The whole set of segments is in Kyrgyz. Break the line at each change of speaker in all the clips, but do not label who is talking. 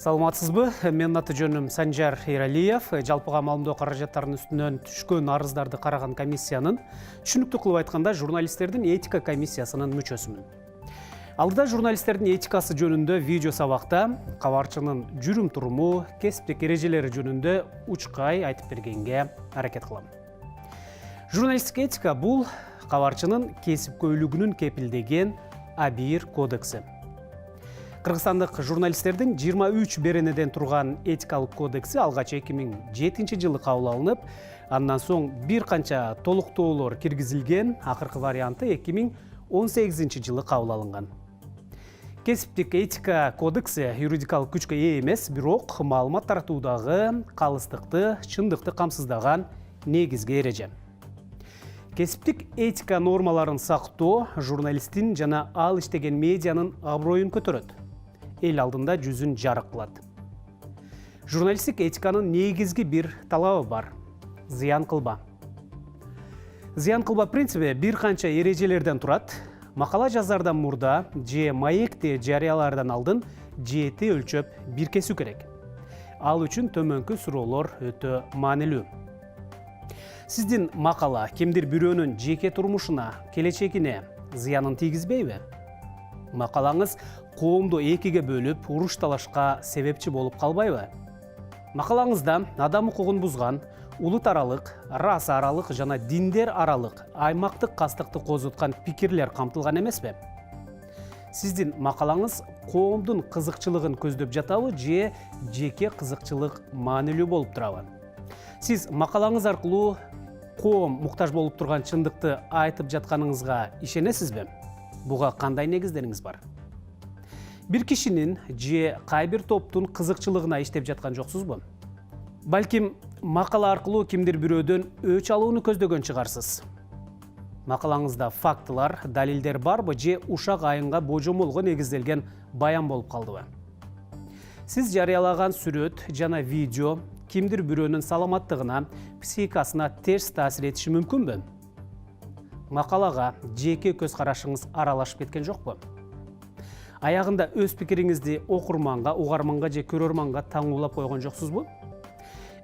Саламатсызбы? Мен аты жөнүм Санжар Эралиев. Жалпыга маалымдоо каражаттарынын үстүнөн түшкөн арыздарды караган комиссиянын, түшүнүктүү кылып айтканда, журналисттердин этика комиссиясынын мүчөсүмүн. Алдыда журналисттердин этикасы жөнүндө видео сабакта кабарчынын жүрүм туруму, кесиптик эрежелери жөнүндө учкай айтып бергенге аракет кылам. Журналистик этика бул кабарчынын кесипкөйлүгүнүн кепилдеген А1 кодекси. Кыргызстандык журналисттердин 23 беренеден турган этикалык кодекси алгач 2007 жылы кабыл алынып, андан соң бир канча толуктоолор киргизилген, акыркы варианты 2018 жылы кабыл алынган. Кесиптик этика кодекси юридикалык күчкө ээ эмес, бирок маалымат таратуудагы калыстыкты, чындыкты камсыздаган негизги эреже. Кесиптик этика нормаларын сактоо журналисттин жана ал иштеген медианын аброюн көтөрөт. Эл алдында жүзүн жарык кылат. Журналистик этиканын негизги бир талабы бар. Зыян кылба. Зыян кылба принциби бир канча эрежелерден турат. Макала жазардан мурда же маекти жарыялаардан алдын жети өлчөп биркесүү керек. Ал үчүн төмөнкү суроолор өтө маанилүү. Сиздин макала кимдир бирөөнүн жеке турмушуна, келечегине зыянын тийгизбейби? Макалаңыз коомду экиге бөлүп, уруш талашка себепчи болуп калбайбы? Макалаңызда адам укугун бузган, улут аралык, рас аралык жана диндер аралык аймактык кастыкты козуткан пикирлер камтылган эмеспи? Сиздин макалаңыз коомдун кызыкчылыгын көздөп жатабы же жеке кызыкчылык маанилүү болуп турабы? Сиз макалаңыз аркылуу коом муктаж болуп турган чындыкты айтып жатканыңызга ишенесизби? Буга кандай негиздериңиз бар? Бир кишинин же кайбир топтун кызыкчылыгына иштеп жаткан жоксузбу? Балким макала аркылуу кимдир бирөөдөн өч алууну көздөгөн чыгарсыз. Макалаңызда фактылар, далилдер барбы же ушак айынга божомолго негизделген баян болуп калдыбы? Сиз жарыялаган сүрөт жана видео кимдир бирөөнүн саламаттыгына, психикасына терс таасир этиши мүмкүнбү? Макалага жеке көз карашыңыз аралашып кеткен жокпу? Аягында өз пикириңизди окурманга, угарманга же көрөрманга таңуулап койгон жоксузбу?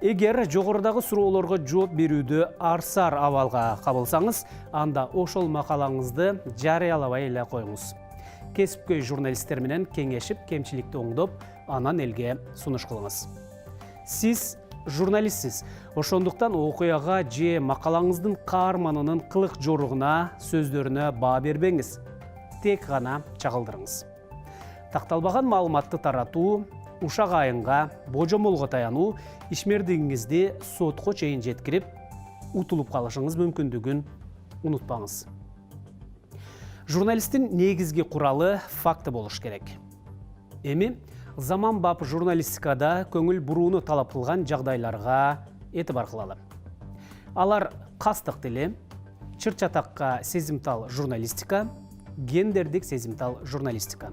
Эгер жогорудагы суроолорго жооп берүүдө арсар абалга кабылсаңыз, анда ошол макалаңызды жарыялабай эле коюңуз. Кесипкөй журналисттер менен кеңешип, кемчиликти оңдоп, анан элге сунуш кылыңыз. Сиз журналистсиз, ошондуктан окуяга же макалаңыздын каарманынын кылык жоругуна, сөздөрүнө баа бербеңиз. Тек гана чагылдырыңыз. Такталбаган маалыматты таратуу, ушак айынга, божомолго таянуу ишмердигиңизди сотко чейин жеткирип, утулуп калышыңыз мүмкүндүгүн унутпаңыз. Журналисттин негизги куралы факты болуш керек. Эми заманбап журналистикада көңүл бурууну талап кылган жагдайларга этибар кылалы. Алар кастык тили, чыр-чатакка сезимтал журналистика, гендердик сезимтал журналистика.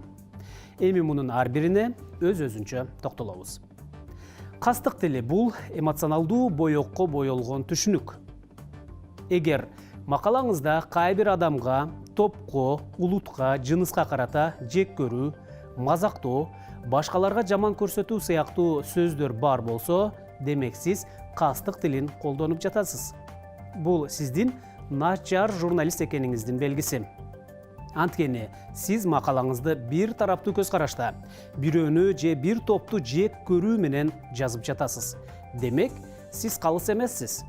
Эми мунун ар бирине өз-өзүнчө токтолобуз. Кастык тили бул эмоционалдуу боекко боелгон түшүнүк. Эгер макалаңызда кайбир адамга, топко, улутка, жыныска карата жек көрүү, мазактоо, башкаларга жаман көрсөтүү сыяктуу сөздөр бар болсо, демек сиз кастык тилин колдонуп жатасыз. Бул сиздин начар журналист экениңиздин белгиси. Анткени сиз макалаңызды бир тараптуу көз карашта, бирөөнү же бир топту жек көрүү менен жазып жатасыз. Демек, сиз калыс эмессиз.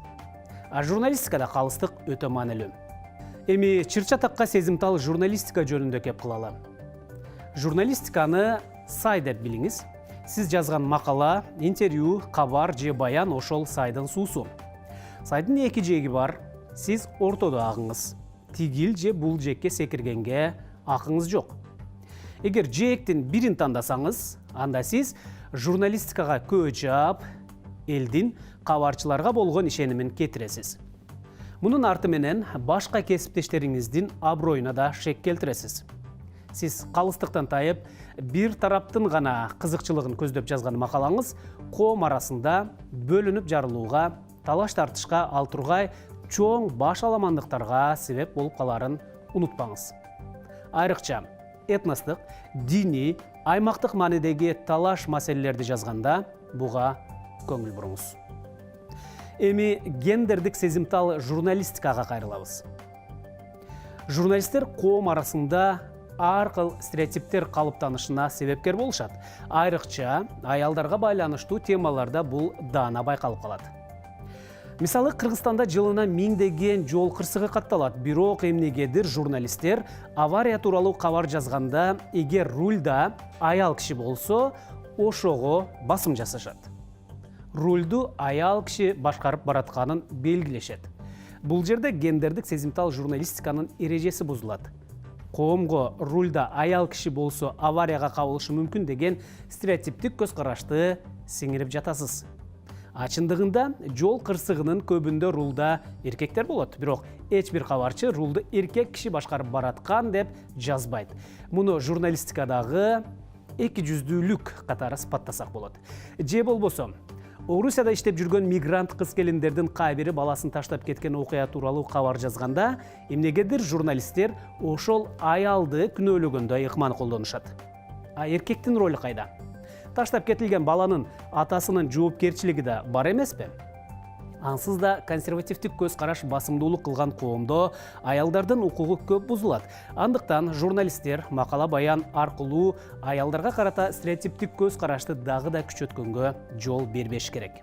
А журналистикада калыстык өтө маанилүү. Эми чыр-чатакка сезимтал журналистика жөнүндө кеп кылалы. Журналистиканы сай деп билиңиз. Сиз жазган макала, интервью, кабар же баян ошол сайдын суусу. Сайдын эки жээги бар. Сиз ортодо агыңыз. Тигил же бул жекке секиргенге акыңыз жок. Эгер жээктин бирин тандасаңыз, анда сиз журналистикага көө жаап, элдин кабарчыларга болгон ишенимин кетиресиз. Мунун арты менен башка кесиптештериңиздин аброюна да шек келтиресиз. Сиз калыстыктан тайып, бир тараптын гана кызыкчылыгын көздөп жазган макалаңыз коом арасында бөлүнүп жарылууга, талаш тартышка, ал тургай чоң баш аламандыктарга себеп болуп каларын унутпаңыз. Айрыкча этностук, диний, аймактык маанидеги талаш маселелерди жазганда буга көңүл буруңуз. Эми гендердик сезимтал журналистикага кайрылабыз. Журналисттер коом арасында ар кыл стереотиптер калыптанышына себепкер болушат. Айрыкча аялдарга байланыштуу темаларда бул даана байкалып калат. Мисалы, Кыргызстанда жылына миңдеген жол кырсыгы катталат. Бирок эмнегедир журналисттер авария тууралуу кабар жазганда, эгер рульда аял киши болсо, ошого басым жасашат. Рульду аял киши башкарып баратканын белгилешет. Бул жерде гендердик сезимтал журналистиканын эрежеси бузулат. Коомго рульда аял киши болсо аварияга кабылышы мүмкүн деген стереотиптик көз карашты сиңирип жатасыз. Ачындыгында жол кырсыгынын көбүндө рулда эркектер болот. Бирок эч бир кабарчы рулду эркек киши башкарып бараткан деп жазбайт. Муну журналистикадагы эки жүздүүлүк катары сыпаттасак болот. Же болбосо, Орусияда иштеп жүргөн мигрант кыз-келиндердин кай бири баласын таштап кеткен окуя тууралуу кабар жазганда, эмнегедир журналисттер ошол аялды күнөөлөгөндө ыкманы колдонушат. А эркектин ролу кайда? Таштап кетилген баланын атасынын жоопкерчилиги да бар эмеспи? Ансыз да консервативдик көз караш басымдуулук кылган коомдо аялдардын укугу көп бузулат. Андыктан журналисттер макала баян аркылуу аялдарга карата стереотиптик көз карашты дагы да күчөткөнгө жол бербеш керек.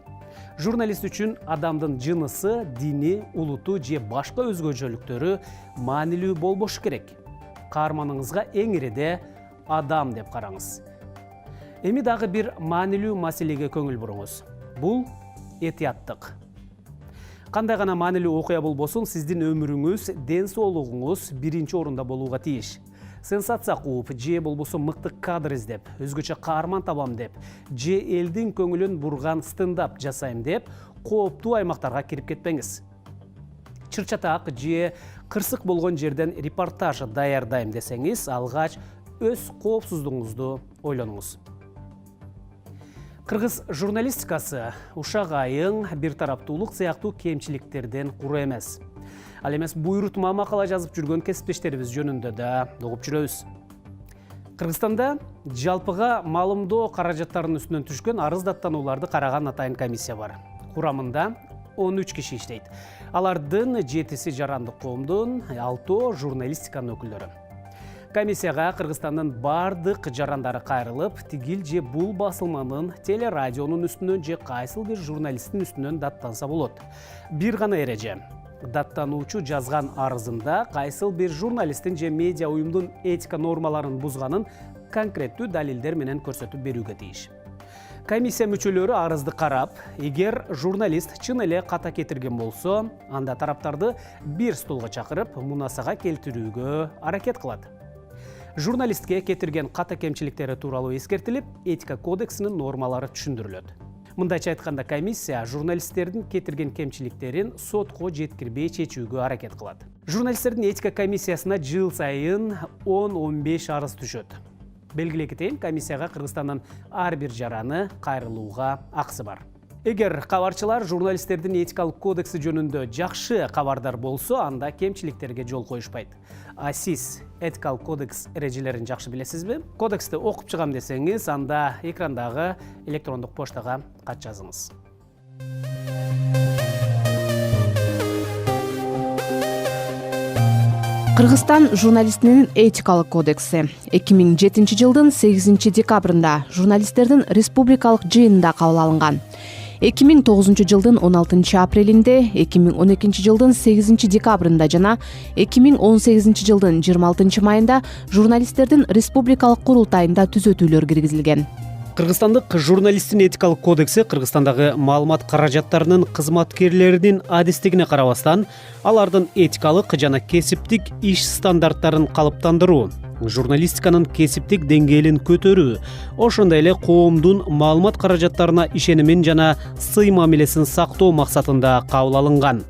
Журналист үчүн адамдын жынысы, дини, улуту же башка өзгөчөлүктөрү маанилүү болбошу керек. Каарманыңызга эң ириде адам деп караңыз. Эми дагы бир маанилүү маселеге көңүл буруңуз. Бул этияттык. Кандай гана маанилүү окуя болбосун, сиздин өмүрүңүз, ден соолугуңуз биринчи орунда болууга тийиш. Сенсация кууп, же болбосо мыкты кадр издеп, өзгөчө каарман табам деп, же элдин көңүлүн бурган стендап жасайм деп, кооптуу аймактарга кирип кетпеңиз. Чырчатак же кырсык болгон жерден репортаж даярдайм десеңиз, алгач өз коопсуздугуңузду ойлонуңуз. Кыргыз журналистикасы ушак айың, бир тараптуулук сыяктуу кемчиликтерден куру эмес. Ал эмес буйрутма макала жазып жүргөн кесиптештерибиз жөнүндө да угуп жүрөбүз. Кыргызстанда жалпыга маалымдоо каражаттарынын үстүнөн түшкөн арыз даттанууларды караган атайын комиссия бар. Курамында 13 киши иштейт. Алардын 7-си жарандык коомдун, 6 журналистиканын өкүлдөрү. Комиссияга Кыргызстандын бардык жарандары кайрылып, тигил же бул басылманын телерадионун үстүнөн же кайсыл бир журналисттин үстүнөн даттанса болот. Бир гана эреже. Даттануучу жазган арызында кайсыл бир журналисттин же медиа уюмдун этика нормаларын бузганын конкреттүү далилдер менен көрсөтүп берүүгө тийиш. Комиссия мүчөлөрү арызды карап, эгер журналист чын эле ката кетирген болсо, анда тараптарды бир столго чакырып, мунасага келтирүүгө аракет кылат. Журналистке кетирген ката кемчиликтери тууралуу эскертилип, этика кодексинин нормалары түшүндүрүлөт. Мындайча айтканда, комиссия журналисттердин кетирген кемчиликтерин сотко жеткирбей чечүүгө аракет кылат. Журналисттердин этика комиссиясына жыл сайын 10-15 арыз түшөт. Белгилей кетейин, комиссияга Кыргызстандын ар бир жараны кайрылууга акысы бар. Эгер кабарчылар журналисттердин этикалык кодекси жөнүндө жакшы кабардар болсо, анда кемчиликтерге жол коюшпайт. А сиз этикалык кодекс эрежелерин жакшы билесизби? Кодексти окуп чыгам десеңиз, анда экрандагы электрондук поштага кат жазыңыз.
Кыргызстан журналистинин этикалык кодекси 2007 жылдын 8 декабрында журналисттердин республикалык жыйынында кабыл алынган. 2009 жылдын 16 апрелинде, 2012 жылдын 8 декабрында жана 2018 жылдын 26 майында журналисттердин республикалык курултайында түзөтүүлөр киргизилген.
Кыргызстандык журналисттин этикалык кодекси Кыргызстандагы маалымат каражаттарынын кызматкерлеринин адистигине карабастан, алардын этикалык жана кесиптик иш стандарттарын калыптандыруу, журналистиканын кесиптик деңгээлин көтөрүү, ошондой эле коомдун маалымат каражаттарына ишенимин жана сый мамилесин сактоо максатында кабыл алынган.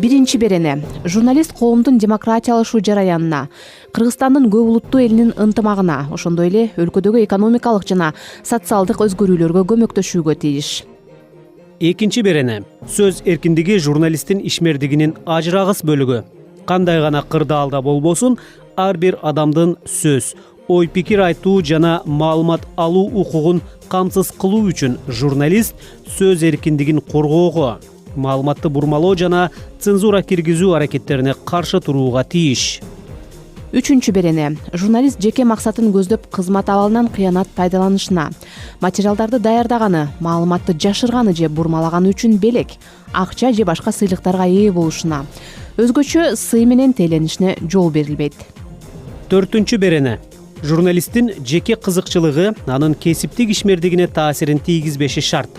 Биринчи берене. Журналист коомдун демократиялашуу жараянына, Кыргызстандын көп улуттуу элинин ынтымагына, ошондой эле өлкөдөгү экономикалык жана социалдык өзгөрүүлөргө көмөктөшүүгө тийиш.
Экинчи берене. Сөз эркиндиги журналисттин ишмердигинин ажырагыс бөлүгү. Кандай гана кырдаалда болбосун, ар бир адамдын сөз, ой пикир айтуу жана маалымат алуу укугун камсыз кылуу үчүн журналист сөз эркиндигин коргоого, маалыматты бурмалоо жана цензура киргизүү аракеттерине каршы турууга тийиш.
Үчүнчү берене. Журналист жеке максатын көздөп кызмат абалынан кыянат пайдаланышына, материалдарды даярдаганы, маалыматты жашырганы же бурмалаганы үчүн белек, акча же башка сыйлыктарга ээ болушуна, өзгөчө сый менен тейленишине жол берилбейт.
Төртүнчү берене. Журналисттин жеке кызыкчылыгы анын кесиптик ишмердигине таасирин тийгизбеши шарт.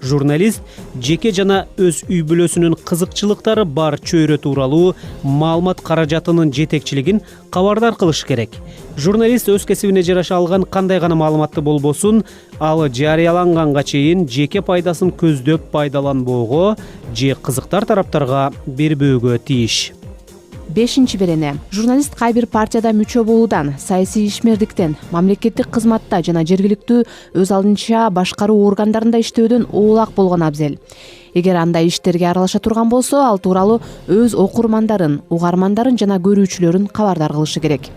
Журналист жеке жана өз үй бүлөсүнүн кызыкчылыктары бар чөйрө тууралуу маалымат каражатынын жетекчилигин кабардар кылыш керек. Журналист өз кесибине жараша алган кандай гана маалыматты болбосун, ал жарыяланганга чейин жеке пайдасын көздөп пайдаланбоого же кызыктар тараптарга бербөөгө тийиш.
Бешинчи берене. Журналист кай бир партияда мүчө болуудан, саясий ишмердиктен, мамлекеттик кызматта жана жергиликтүү өз алдынча башкаруу органдарында иштөөдөн оолак болгон абзел. Эгер андай иштерге аралаша турган болсо, ал тууралуу өз окурмандарын, угармандарын жана көрүүчүлөрүн кабардар кылышы керек.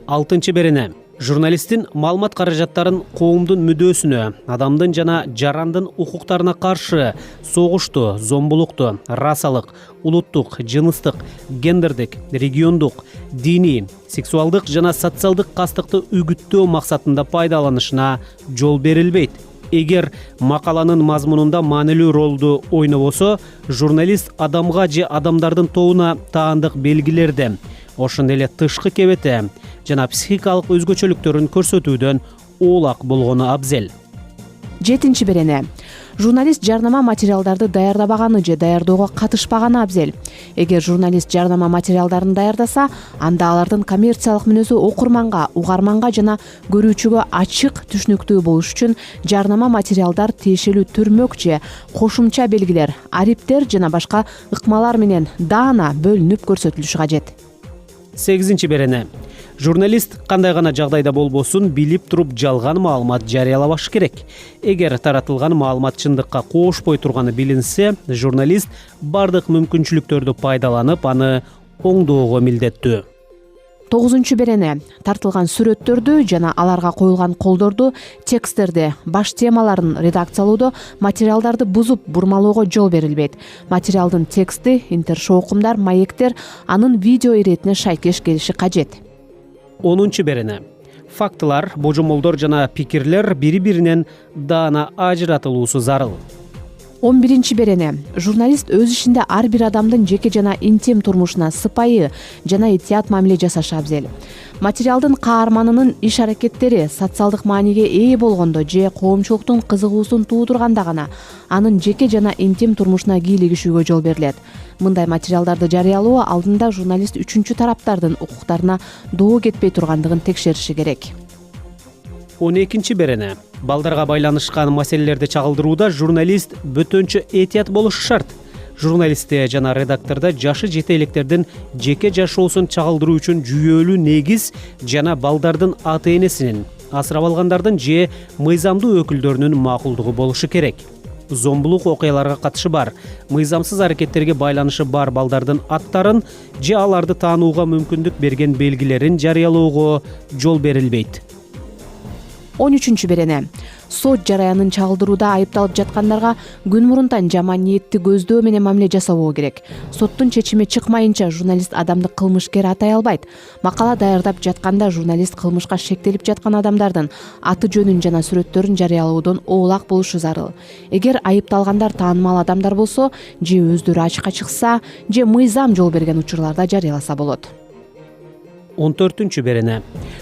Алтынчы берене. Журналисттин маалымат каражаттарын коомдун мүдөөсүнө, адамдын жана жарандын укуктарына каршы согушту, зомбулукту, расалык, улуттук, жыныстык, гендердик, региондук, диний, сексуалдык жана социалдык кастыкты үгүттөө максатында пайдаланышына жол берилбейт. Эгер макаланын мазмунунда маанилүү ролду ойнобосо, журналист адамга же адамдардын тобуна таандык белгилерди, ошондой эле тышкы кебете жана психикалык өзгөчөлүктөрүн көрсөтүүдөн оолак болгону абзел.
Жетинчи берене. Журналист жарнама материалдарды даярдабаганы же даярдоого катышпаганы абзел. Эгер журналист жарнама материалдарын даярдаса, анда алардын коммерциялык мүнөзү окурманга, угарманга жана көрүүчүгө ачык, түшүнүктүү болуш үчүн жарнама материалдар тиешелүү түрмөк же кошумча белгилер, ариптер жана башка ыкмалар менен даана бөлүнүп көрсөтүлүшү кажет.
Сегизинчи берене. Журналист кандай гана жагдайда болбосун билип туруп жалган маалымат жарыялабаш керек. Эгер таратылган маалымат чындыкка коошпой турганы билинсе, журналист бардык мүмкүнчүлүктөрдү пайдаланып, аны оңдоого милдеттүү.
Тогузунчу берене. Тартылган сүрөттөрдү жана аларга коюлган колдорду, тексттерди, баш темаларын редакциялоодо материалдарды бузуп бурмалоого жол берилбейт. Материалдын тексти, интершоукумдар, маектер анын видео иретине шайкеш келиши кажет.
10 берене. Фактылар, божомолдор жана пикирлер бири-биринен даана ажыратылуусу зарыл.
11 берене. Журналист өз ишинде ар бир адамдын жеке жана интим турмушуна сыпайы жана этият мамиле жасашы абзел. Материалдын каарманынын иш аракеттери социалдык мааниге ээ болгондо же коомчулуктун кызыгуусун туудурганда гана анын жеке жана интим турмушуна кийлигишүүгө жол берилет. Мындай материалдарды жарыялоо алдында журналист үчүнчү тараптардын укуктарына доо кетпей тургандыгын текшериши керек.
12 берене. Балдарга байланышкан маселелерди чагылдырууда журналист бөтөнчө этият болушу шарт. Журналистте жана редактордо жашы жете электердин жеке жашоосун чагылдыруу үчүн жүйөлүү негиз жана балдардын ата-энесинин, асырап алгандардын же мыйзамдуу өкүлдөрүнүн макулдугу болушу керек. Зомбулук окуяларга катышы бар, мыйзамсыз аракеттерге байланышы бар балдардын аттарын же аларды таанууга мүмкүндүк берген белгилерин жарыялоого жол берилбейт.
13 берене. Сот жараянын чагылдырууда айыпталып жаткандарга күн мурунтан жаман ниетти көздөө менен мамиле жасабоо керек. Соттун чечими чыкмайынча журналист адамды кылмышкер атай албайт. Макала даярдап жатканда журналист кылмышка шектелип жаткан адамдардын аты жөнүн жана сүрөттөрүн жарыялоодон оолак болушу зарыл. Эгер айыпталгандар таанымал адамдар болсо, же өздөрү ачыкка чыкса, же мыйзам жол берген учурларда жарыяласа болот.
14 берене.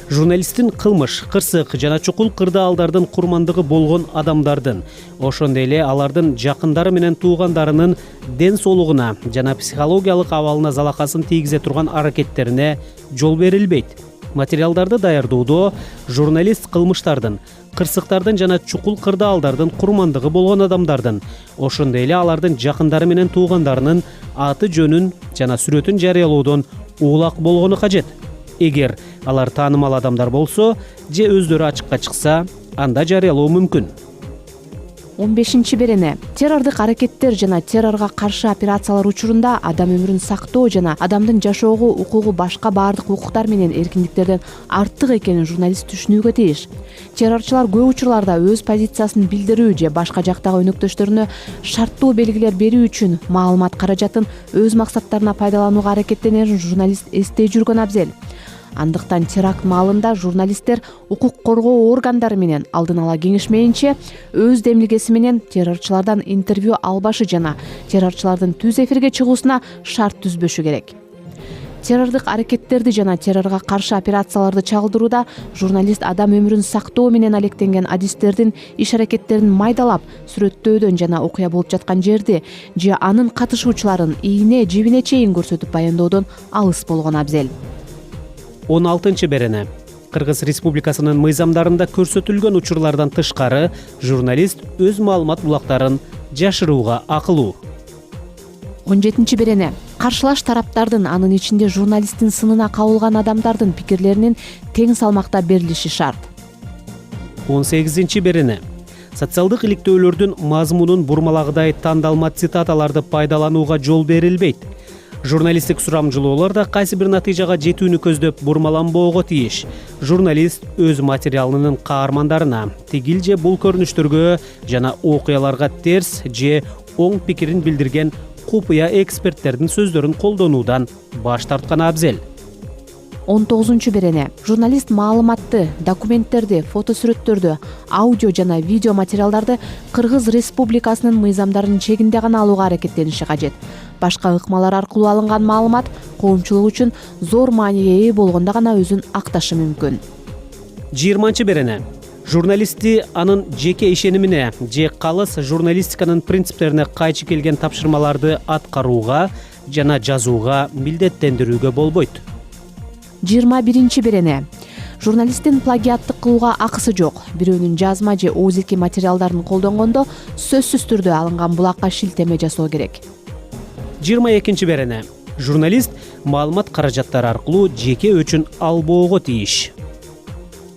Журналисттин кылмыш, кырсык жана чукул кырдаалдардын курмандыгы болгон адамдардын, ошондой эле алардын жакындары менен туугандарынын ден соолугуна жана психологиялык абалына залакасын тийгизе турган аракеттерине жол берилбейт. Материалдарды даярдоодо журналист кылмыштардын, кырсыктардын жана чукул кырдаалдардын курмандыгы болгон адамдардын, ошондой эле алардын жакындары менен туугандарынын аты жөнүн жана сүрөтүн жарыялоодон оолак болгону кажет. Эгер алар таанымал адамдар болсо, же өздөрү ачыкка чыкса, анда жарыялоо мүмкүн.
15 террордук аракеттер жана террорго каршы операциялар учурунда адам өмүрүн сактоо жана адамдын жашоого укугу башка баардык укуктар менен эркиндиктерден артык экенин журналист түшүнүүгө тийиш. Террорчулар көп учурларда өз позициясын билдирүү же башка жактагы өнөктөштөрүнө шарттуу белгилер берүү үчүн маалымат каражатын өз максаттарына пайдаланууга аракеттенерин журналист эстей жүргөн абзел. Андыктан теракт маалында журналисттер укук коргоо органдары менен алдын ала кеңешмейинче өз демилгеси менен террорчулардан интервью албашы жана террорчулардын түз эфирге чыгуусуна шарт түзбөшү керек. Террордук аракеттерди жана террорго каршы операцияларды чагылдырууда журналист адам өмүрүн сактоо менен алектенген адистердин иш аракеттерин майдалап, сүрөттөөдөн жана окуя болуп жаткан жерди же анын катышуучуларын ийне жибине чейин көрсөтүп баянdoодон алыс болгон абзел.
16 Кыргыз Республикасынын мыйзамдарында көрсөтүлгөн учурлардан тышкары журналист өз маалымат булактарын жашырууга акылуу.
17 каршылаш тараптардын, анын ичинде журналисттин сынына кабылган адамдардын пикирлеринин тең салмакта берилиши шарт.
18 социалдык иликтөөлөрдүн мазмунун бурмалагыдай тандалма цитаталарды пайдаланууга жол берилбейт. Журналисттик сурамжылоолор да кайсы бир натыйжага жетүүнү көздөп бурмаланбоого тийиш. Журналист өз материалынын каармандарына тигил же бул көрүнүштөргө жана окуяларга терс же оң пикирин билдирген купуя эксперттердин сөздөрүн колдонуудан баш тарткан абзел.
19 журналист маалыматты, документтерди, фотосүрөттөрдү, аудио жана видео материалдарды Кыргыз Республикасынын мыйзамдарынын чегинде гана алууга аракеттениши кажет. Башка ыкмалар аркылуу алынган маалымат коомчулук үчүн зор мааниге ээ болгондо гана өзүн акташы мүмкүн.
20 журналистти анын жеке ишенимине же калыс журналистиканын принциптерине кайчы келген тапшырмаларды аткарууга жана жазууга милдеттендирүүгө болбойт.
21 журналисттин плагиаттык кылууга акысы жок. Бирөөнүн жазма же оозилки материалдарын колдонгондо сөзсүз түрдө алынган булакка шилтеме жасоо керек.
22 журналист маалымат каражаттары аркылуу жеке өчүн албоого тийиш.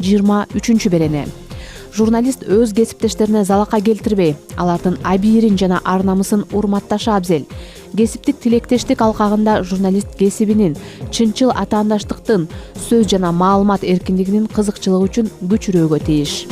23 журналист өз кесиптештерине залака келтирбей, алардын абийирин жана ар намысын урматташы абзел. Кесиптик тилектештик алкагында журналист кесибинин, чынчыл атаандаштыктын, сөз жана маалымат эркиндигинин кызыкчылыгы үчүн көчүрөөгө тийиш.